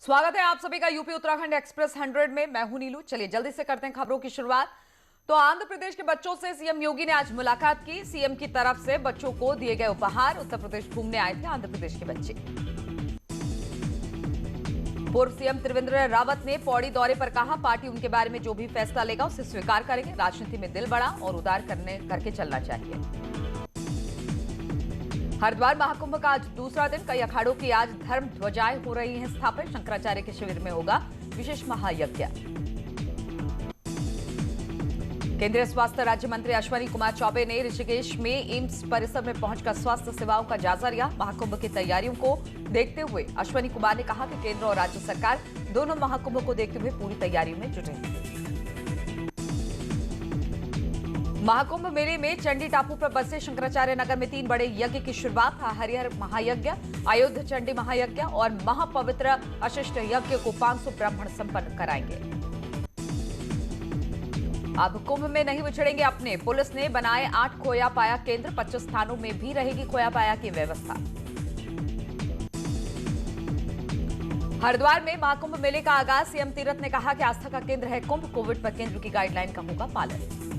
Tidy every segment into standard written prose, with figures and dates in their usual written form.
स्वागत है आप सभी का यूपी उत्तराखंड एक्सप्रेस 100 में। मैं हूं नीलू। चलिए जल्दी से करते हैं खबरों की शुरुआत। तो आंध्र प्रदेश के बच्चों से सीएम योगी ने आज मुलाकात की। सीएम की तरफ से बच्चों को दिए गए उपहार। उत्तर प्रदेश घूमने आए थे आंध्र प्रदेश के बच्चे। पूर्व सीएम त्रिवेंद्र रावत ने पौड़ी दौरे पर कहा, पार्टी उनके बारे में जो भी फैसला लेगा उसे स्वीकार करेंगे। राजनीति में दिल बड़ा और उदार करके चलना चाहिए। हरिद्वार महाकुंभ का आज दूसरा दिन। कई अखाड़ों की आज धर्म ध्वजाएं हो रही हैं स्थापित। शंकराचार्य के शिविर में होगा विशेष महायज्ञ। केंद्रीय स्वास्थ्य राज्य मंत्री अश्विनी कुमार चौबे ने ऋषिकेश में एम्स परिसर में पहुंचकर स्वास्थ्य सेवाओं का जायजा लिया। महाकुंभ की तैयारियों को देखते हुए अश्विनी कुमार ने कहा कि केंद्र और राज्य सरकार दोनों महाकुंभ को देखते हुए पूरी तैयारियों में जुटे हैं। महाकुंभ मेले में चंडी टापू पर बसे शंकराचार्य नगर में 3 बड़े यज्ञ की शुरुआत। हरिहर महायज्ञ, अयोध्या चंडी महायज्ञ और महापवित्र अशिष्ट यज्ञ को 500 ब्राह्मण संपन्न कराएंगे। अब कुंभ में नहीं बिछड़ेंगे अपने। पुलिस ने बनाए 8 खोया पाया केंद्र। 25 स्थानों में भी रहेगी खोया पाया की व्यवस्था। हरिद्वार में महाकुंभ मेले का आगाज। सीएम तीरथ ने कहा कि आस्था का केंद्र है कुंभ। कोविड पर केंद्र की गाइडलाइन का होगा पालन।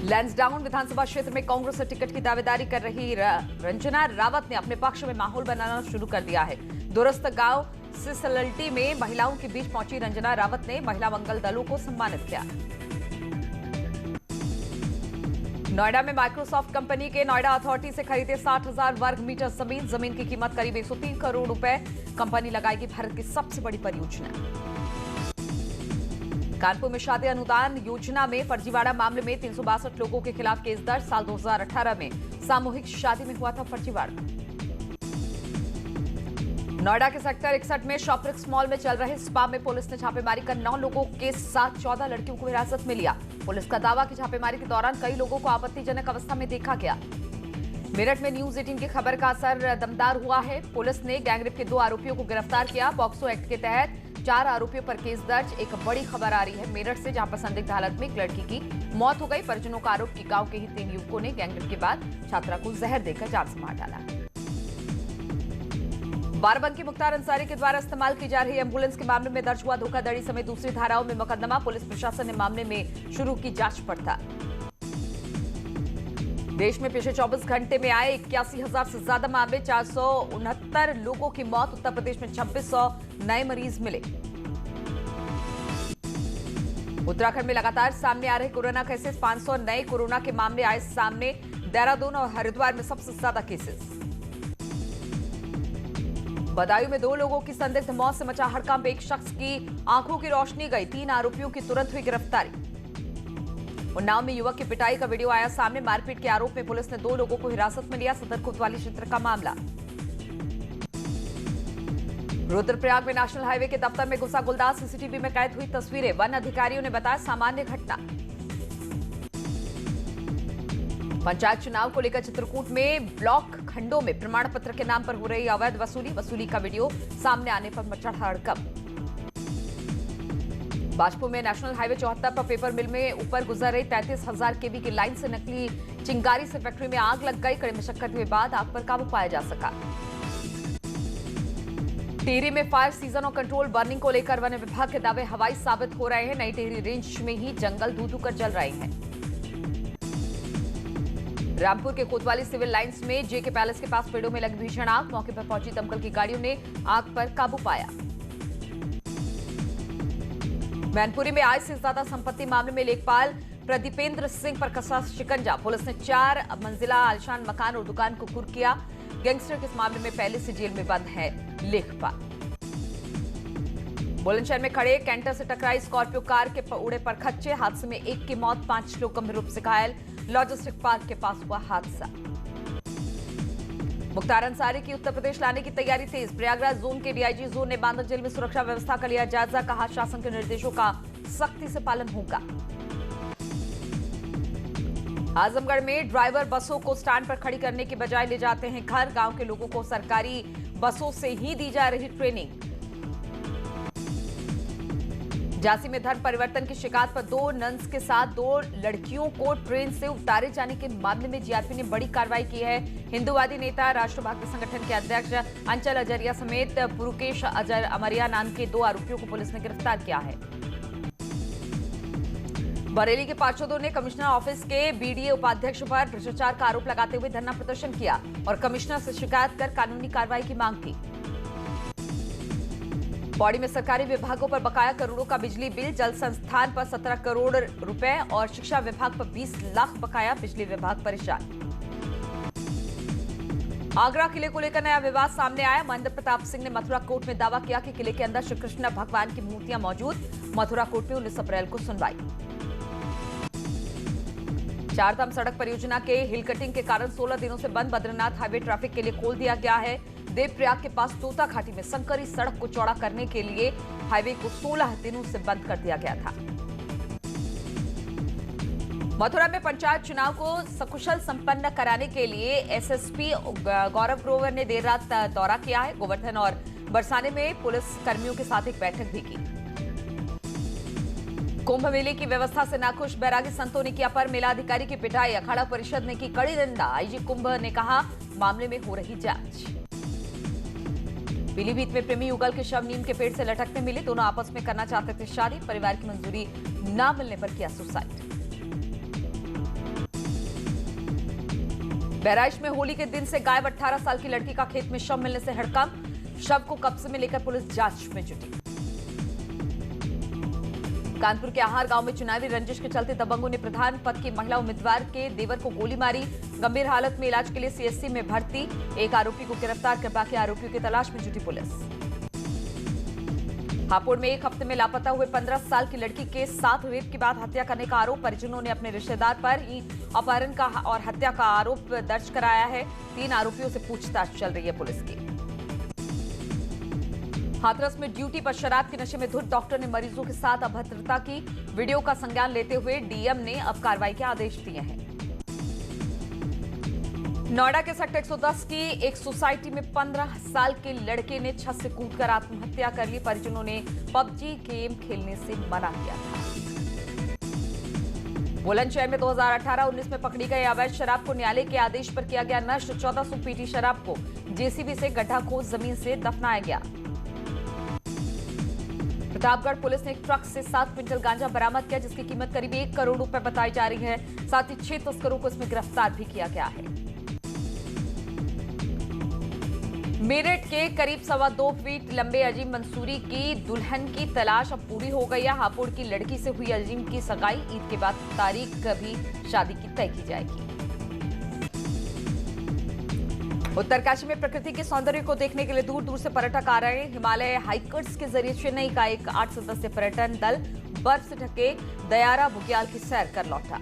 लैंसडाउन विधानसभा क्षेत्र में कांग्रेस से टिकट की दावेदारी कर रही रंजना रावत ने अपने पक्ष में माहौल बनाना शुरू कर दिया है। दूरस्थ गांव सिसलल्टी में महिलाओं के बीच पहुंची रंजना रावत ने महिला मंगल दलों को सम्मानित किया। नोएडा में माइक्रोसॉफ्ट कंपनी के नोएडा अथॉरिटी से खरीदे 60,000 वर्ग मीटर जमीन। जमीन की कीमत करीब 103 करोड़ रुपए। कंपनी लगाएगी भारत की सबसे बड़ी परियोजना। कानपुर में शादी अनुदान योजना में फर्जीवाड़ा मामले में 362 लोगों के खिलाफ केस दर्ज। साल 2018 में सामूहिक शादी में हुआ था फर्जीवाड़ा। नोएडा के सेक्टर 61 में शॉपरिक्स मॉल में चल रहे स्पा में पुलिस ने छापेमारी कर 9 लोगों के साथ 14 लड़कियों को हिरासत में लिया। पुलिस का दावा कि छापेमारी के दौरान कई लोगों को आपत्तिजनक अवस्था में देखा गया। मेरठ में न्यूज 18 की खबर का असर दमदार हुआ है। पुलिस ने गैंगरेप के 2 आरोपियों को गिरफ्तार किया। पॉक्सो एक्ट के तहत 4 आरोपियों पर केस दर्ज। एक बड़ी खबर आ रही है मेरठ से, जहां पर संदिग्ध हालत में एक लड़की की मौत हो गई। परिजनों का आरोप कि गांव के ही 3 युवकों ने गैंगरेप के बाद छात्रा को जहर देकर जान से मार डाला। बाराबंकी मुख्तार अंसारी के द्वारा इस्तेमाल की जा रही एम्बुलेंस के मामले में दर्ज हुआ धोखाधड़ी समेत दूसरी धाराओं में मुकदमा। पुलिस प्रशासन ने मामले में शुरू की जांच पड़ताल। देश में पिछले 24 घंटे में आए 81,000 से ज्यादा मामले। 469 लोगों की मौत। उत्तर प्रदेश में 2600 नए मरीज मिले। उत्तराखंड में लगातार सामने आ रहे कोरोना केसेस। 500 नए कोरोना के मामले आए सामने। देहरादून और हरिद्वार में सबसे ज्यादा केसेस। बदायूं में 2 लोगों की संदिग्ध मौत से मचा हड़कंप। एक शख्स की आंखों की रोशनी गई। 3 आरोपियों की तुरंत हुई गिरफ्तारी। उन्नाव में युवक की पिटाई का वीडियो आया सामने। मारपीट के आरोप में पुलिस ने 2 लोगों को हिरासत में लिया। सदर कोतवाली क्षेत्र का मामला। रुद्रप्रयाग में नेशनल हाईवे के दफ्तर में घुसा गुलदार। सीसीटीवी में कैद हुई तस्वीरें। वन अधिकारियों ने बताया सामान्य घटना। पंचायत चुनाव को लेकर चित्रकूट में ब्लॉक खंडों में प्रमाण पत्र के नाम पर हो रही अवैध वसूली का वीडियो सामने आने पर मचा हड़कंप। बाजपुर में नेशनल हाईवे 74 पर पेपर मिल में ऊपर गुजर रही 33,000 केवी की लाइन से नकली चिंगारी से फैक्ट्री में आग लग गई। कड़ी मशक्कत के बाद आग पर काबू पाया जा सका। टिहरी में फायर सीजन और कंट्रोल बर्निंग को लेकर वन विभाग के दावे हवाई साबित हो रहे हैं। नई टिहरी रेंज में ही जंगल धू कर जल रहे हैं। रामपुर के कोतवाली सिविल लाइंस में जेके पैलेस के पास पेड़ों में लगी भीषण आग। मौके पर पहुंची दमकल की गाड़ियों ने आग पर काबू पाया। मैनपुरी में आय से ज्यादा संपत्ति मामले में लेखपाल प्रदीपेंद्र सिंह पर कसा शिकंजा। पुलिस ने 4 मंजिला आलीशान मकान और दुकान को कुर्क किया। गैंगस्टर के इस मामले में पहले से जेल में बंद है लेखपाल। बुलंदशहर में खड़े कैंटर से टकराई स्कॉर्पियो कार के उड़े पर खच्चे। हादसे में 1 की मौत, 5 लोग गंभीर रूप से घायल। लॉजिस्टिक पार्क के पास हुआ हादसा। मुख्तार अंसारी की उत्तर प्रदेश लाने की तैयारी तेज। प्रयागराज जोन के डीआईजी जोन ने बांदा जेल में सुरक्षा व्यवस्था का लिया जायजा। कहा शासन के निर्देशों का सख्ती से पालन होगा। आजमगढ़ में ड्राइवर बसों को स्टैंड पर खड़ी करने की बजाय ले जाते हैं घर। गांव के लोगों को सरकारी बसों से ही दी जा रही ट्रेनिंग। झांसी में धर्म परिवर्तन की शिकायत पर 2 नन्स के साथ 2 लड़कियों को ट्रेन से उतारे जाने के मामले में जीआरपी ने बड़ी कार्रवाई की है। हिंदूवादी नेता राष्ट्र भागवत संगठन के अध्यक्ष अंचल अजरिया समेत पुरुकेश अमरिया नाम के 2 आरोपियों को पुलिस ने गिरफ्तार किया है। बरेली के पार्षदों ने कमिश्नर ऑफिस के बीडीए उपाध्यक्ष पर भ्रष्टाचार का आरोप लगाते हुए धरना प्रदर्शन किया और कमिश्नर से शिकायत कर कानूनी कार्रवाई की मांग की। पौड़ी में सरकारी विभागों पर बकाया करोड़ों का बिजली बिल, जल संस्थान पर 17 करोड़ रुपए और शिक्षा विभाग पर 20 लाख बकाया, बिजली विभाग परेशान। आगरा किले को लेकर नया विवाद सामने आया। महेंद्र प्रताप सिंह ने मथुरा कोर्ट में दावा किया कि किले के अंदर श्री कृष्ण भगवान की मूर्तियां मौजूद। मथुरा कोर्ट में 19 अप्रैल को सुनवाई। चारधाम सड़क परियोजना के हिल कटिंग के कारण 16 दिनों से बंद बद्रीनाथ हाईवे ट्रैफिक के लिए खोल दिया गया है। देवप्रयाग के पास तोता घाटी में संकरी सड़क को चौड़ा करने के लिए हाईवे को 16 दिनों से बंद कर दिया गया था। मथुरा में पंचायत चुनाव को सकुशल संपन्न कराने के लिए एसएसपी गौरव ग्रोवर ने देर रात दौरा किया है। गोवर्धन और बरसाने में पुलिस कर्मियों के साथ एक बैठक भी की। कुंभ मेले की व्यवस्था से नाखुश बैरागी संतों ने किया पर मेला अधिकारी की पिटाई। अखाड़ा परिषद ने की कड़ी निंदा। आईजी कुंभ ने कहा मामले में हो रही जांच। पीलीभीत में प्रेमी युगल के शव नीम के पेड़ से लटकते मिले। दोनों आपस में करना चाहते थे शादी, परिवार की मंजूरी न मिलने पर किया सुसाइड। बहराइच में होली के दिन से गायब 18 साल की लड़की का खेत में शव मिलने से हड़कंप। शव को कब्जे में लेकर पुलिस जांच में जुटी। कानपुर के आहार गांव में चुनावी रंजिश के चलते दबंगों ने प्रधान पद की महिला उम्मीदवार के देवर को गोली मारी। गंभीर हालत में इलाज के लिए सीएससी में भर्ती। एक आरोपी को गिरफ्तार कर बाकी आरोपियों की तलाश में जुटी पुलिस। हापुड़ में एक हफ्ते में लापता हुए 15 साल की लड़की के साथ रेप के बाद हत्या करने का आरोप। परिजनों ने अपने रिश्तेदार पर ही अपहरण का और हत्या का आरोप दर्ज कराया है। 3 आरोपियों से पूछताछ चल रही है पुलिस की। हाथरस में ड्यूटी पर शराब के नशे में धुत डॉक्टर ने मरीजों के साथ अभद्रता की। वीडियो का संज्ञान लेते हुए डीएम ने अब कार्रवाई के आदेश दिए हैं। नोएडा के सेक्टर 110 की एक सोसाइटी में 15 साल के लड़के ने छत से कूदकर आत्महत्या कर ली। परिजनों ने पबजी गेम खेलने से मना किया था। बुलंदशहर में 2018-19 में पकड़ी गई अवैध शराब को न्यायालय के आदेश पर किया गया नष्ट। 1400 पीटी शराब को जेसीबी से गड्ढा खोद जमीन से दफनाया गया। प्रतापगढ़ पुलिस ने एक ट्रक से 7 क्विंटल गांजा बरामद किया, जिसकी कीमत करीब 1 करोड़ रुपए बताई जा रही है। साथ ही 6 तस्करों को इसमें गिरफ्तार भी किया गया है। मेरठ के करीब 2.25 फीट लंबे अजीम मंसूरी की दुल्हन की तलाश अब पूरी हो गई है। हापुड़ की लड़की से हुई अजीम की सगाई। ईद के बाद तारीख भी शादी की तय की जाएगी। उत्तरकाशी में प्रकृति के सौंदर्य को देखने के लिए दूर दूर से पर्यटक आ रहे हैं। हिमालय हाइकर्स के जरिए चेन्नई का एक 8 सदस्यीय पर्यटन दल बर्फ से ढके दयारा बुग्याल की सैर कर लौटा।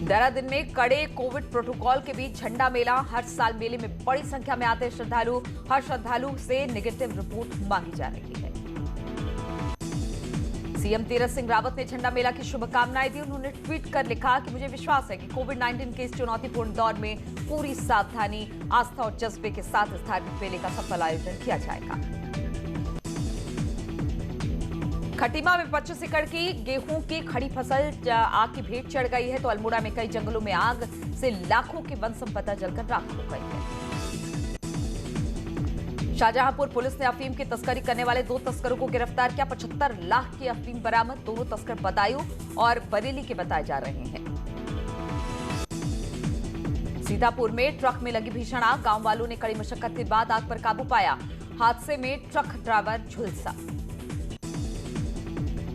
देहरादून में कड़े कोविड प्रोटोकॉल के बीच झंडा मेला। हर साल मेले में बड़ी संख्या में आते श्रद्धालु। हर श्रद्धालु से नेगेटिव रिपोर्ट मांगी जा रही है। सीएम तीरथ सिंह रावत ने झंडा मेला की शुभकामनाएं दी। उन्होंने ट्वीट कर लिखा कि मुझे विश्वास है कि कोविड-19 के इस चुनौतीपूर्ण दौर में पूरी सावधानी, आस्था और जज्बे के साथ इस धार्मिक मेले का सफल आयोजन किया जाएगा। खटीमा में 25 एकड़ की गेहूं की खड़ी फसल आग की भेंट चढ़ गई है, तो अल्मोड़ा में कई जंगलों में आग से लाखों की वन संपदा जलकर राख हो गई है। शाहजहांपुर पुलिस ने अफीम की तस्करी करने वाले 2 तस्करों को गिरफ्तार किया। 75 लाख की अफीम बरामद। दोनों तस्कर बदायूं और बरेली के बताए जा रहे हैं। सीतापुर में ट्रक में लगी भीषण आग। गांव वालों ने कड़ी मशक्कत के बाद आग पर काबू पाया। हादसे में ट्रक ड्राइवर झुलसा।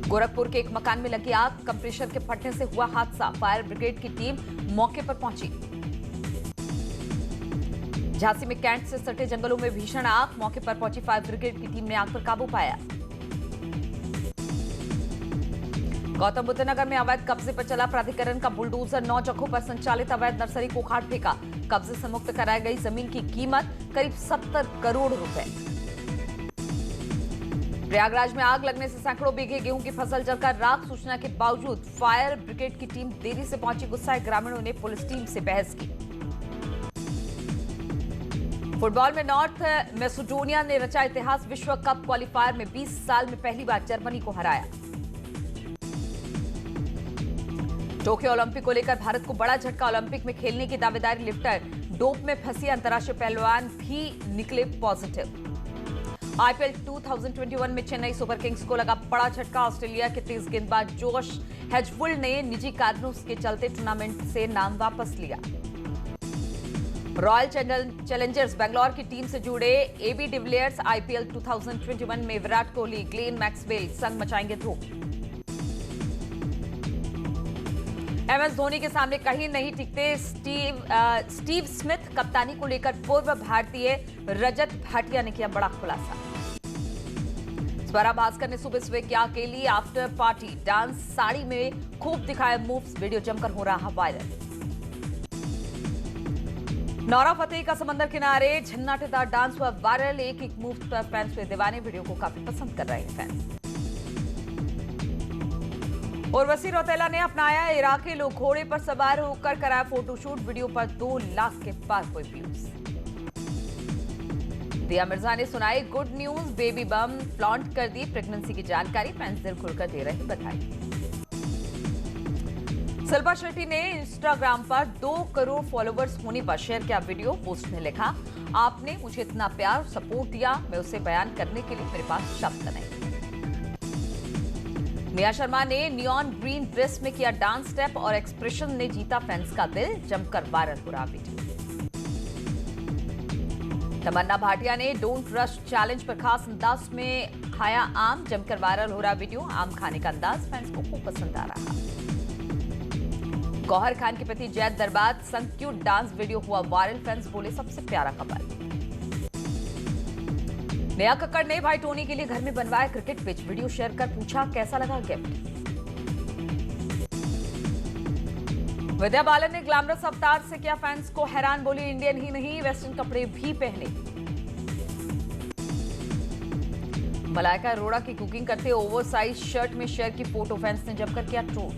गोरखपुर के एक मकान में लगी आग। कंप्रेसर के फटने से हुआ हादसा। फायर ब्रिगेड की टीम मौके पर पहुंची। झांसी में कैंट से सटे जंगलों में भीषण आग। मौके पर पहुंची फायर ब्रिगेड की टीम ने आग पर काबू पाया। गौतम बुद्ध नगर में अवैध कब्जे पर चला प्राधिकरण का बुलडोजर। 9 जगहों पर संचालित अवैध नर्सरी को उखाड़ फेंका। कब्जे से मुक्त कराई गई जमीन की कीमत करीब 70 करोड़ रुपए। प्रयागराज में आग लगने से सैकड़ों बीघे गेहूं की फसल जलकर राख। सूचना के बावजूद फायर ब्रिगेड की टीम देरी से पहुंची। गुस्साए ग्रामीणों ने पुलिस टीम से बहस की। फुटबॉल में नॉर्थ मैसेडोनिया ने रचा इतिहास। विश्व कप क्वालिफायर में 20 साल में पहली बार जर्मनी को हराया। टोक्यो ओलंपिक को लेकर भारत को बड़ा झटका। ओलंपिक में खेलने की दावेदारी लिफ्टर, डोप में फंसी अंतर्राष्ट्रीय पहलवान भी निकले पॉजिटिव। आईपीएल 2021 में चेन्नई सुपर किंग्स को लगा बड़ा झटका। ऑस्ट्रेलिया के तेज गेंदबाज जोश हेजवुल्ड ने निजी कारणों के चलते टूर्नामेंट से नाम वापस लिया। रॉयल चैलेंजर्स बेंगलौर की टीम से जुड़े एबी डिविलियर्स आईपीएल 2021 में विराट कोहली, ग्लेन मैक्सवेल संग मचाएंगे धूम। एमएस धोनी के सामने कहीं नहीं टिकते स्टीव स्मिथ। कप्तानी को लेकर पूर्व भारतीय रजत भाटिया ने किया बड़ा खुलासा। स्वरा भास्कर ने सुबह सुबह क्या अकेली आफ्टर पार्टी डांस, साड़ी में खूब दिखाए मूव्स, वीडियो जमकर हो रहा वायरल। नौरा फतेही का समंदर किनारे झन्नाटेदार डांस हुआ वायरल। एक एक मूव पर फैंस हुए दीवाने, वीडियो को काफी पसंद कर रहे हैं फैंस। उर्वशी रौतेला ने अपनाया इराकी लोग, घोड़े पर सवार होकर कराया फोटोशूट, वीडियो पर 2 लाख के पार हुए व्यूज। दिया मिर्जा ने सुनाई गुड न्यूज, बेबी बम फ्लॉन्ट कर दी प्रेगनेंसी की जानकारी, फैंस दिल खुलकर दे रहे बधाई। शिल्पा शेट्टी ने इंस्टाग्राम पर 2 करोड़ फॉलोवर्स होने पर शेयर किया वीडियो। पोस्ट में लिखा, आपने मुझे इतना प्यार और सपोर्ट दिया, मैं उसे बयान करने के लिए मेरे पास शब्द नहीं। निया शर्मा ने नियॉन ग्रीन ड्रेस में किया डांस स्टेप और एक्सप्रेशन ने जीता फैंस का दिल, जमकर वायरल हो रहा वीडियो। तमन्ना भाटिया ने डोंट रश चैलेंज पर खास अंदाज में खाया आम, जमकर वायरल हो रहा वीडियो। आम खाने का अंदाज फैंस को खूब पसंद आ रहा। गौहर खान के प्रति जैद दरबार संग क्यूट डांस वीडियो हुआ वायरल, फैंस बोले सबसे प्यारा कपल। नेहा कक्कड़ ने भाई टोनी के लिए घर में बनवाया क्रिकेट पिच, वीडियो शेयर कर पूछा कैसा लगा गिफ्ट। विद्या बालन ने ग्लैमरस अवतार से किया फैंस को हैरान, बोली इंडियन ही नहीं वेस्टर्न कपड़े भी पहने। मलाइका अरोड़ा की कुकिंग करते ओवरसाइज शर्ट में शेयर की फोटो, फैंस ने जमकर किया ट्रोल।